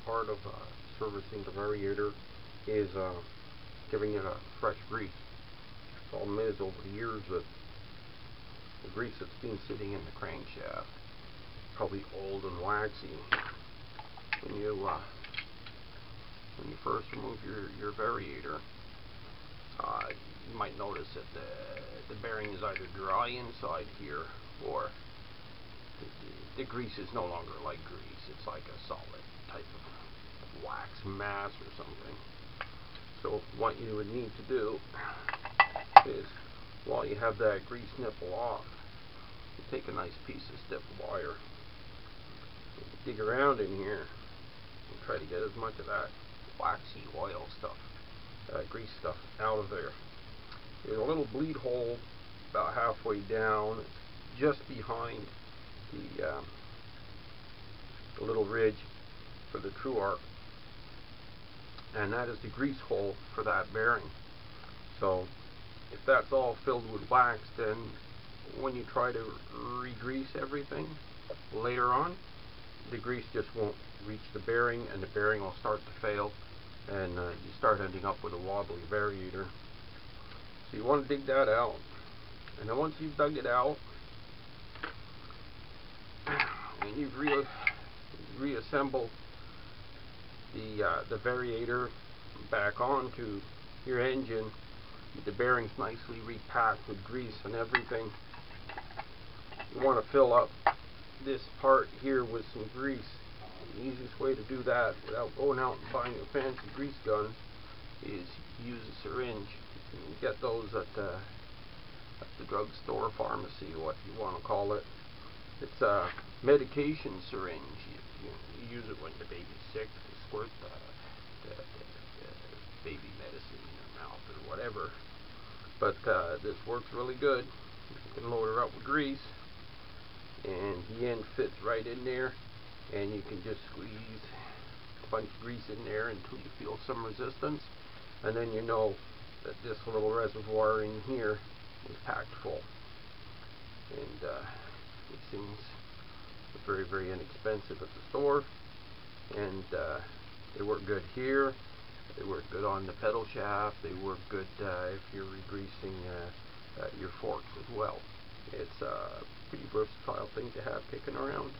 part of servicing the Variator is giving it a fresh grease. The problem is, over the years, that the grease that's been sitting in the crankshaft, probably old and waxy. When you first remove your Variator, you might notice that the bearing is either dry inside here, or the grease is no longer like grease. It's like a solid type of wax mass or something. So what you would need to do is, while you have that grease nipple off, you take a nice piece of stiff wire, dig around in here, and try to get as much of that waxy oil stuff, grease stuff out of there. There's a little bleed hole about halfway down. It's just behind the little ridge for the true arc, and that is the grease hole for that bearing. So if that's all filled with wax, then when you try to re-grease everything later on, the grease just won't reach the bearing, and the bearing will start to fail, and you start ending up with a wobbly Variator. So you want to dig that out, and then once you've dug it out and you've reassembled the Variator back onto your engine, the bearings nicely repacked with grease and everything, you want to fill up this part here with some grease. The easiest way to do that without going out and buying a fancy grease gun is use a syringe. You can get those at the drugstore, pharmacy, what you want to call it. It's a medication syringe. You use it when your baby's sick to squirt the baby medicine in your mouth or whatever. But this works really good. You can load her up with grease, and the end fits right in there, and you can just squeeze a bunch of grease in there until you feel some resistance, and then you know that this little reservoir in here is packed full. And these things are very, very inexpensive at the store, and they work good here. They work good on the pedal shaft. They work good if you're re-greasing your forks as well. It's a pretty versatile thing to have kicking around.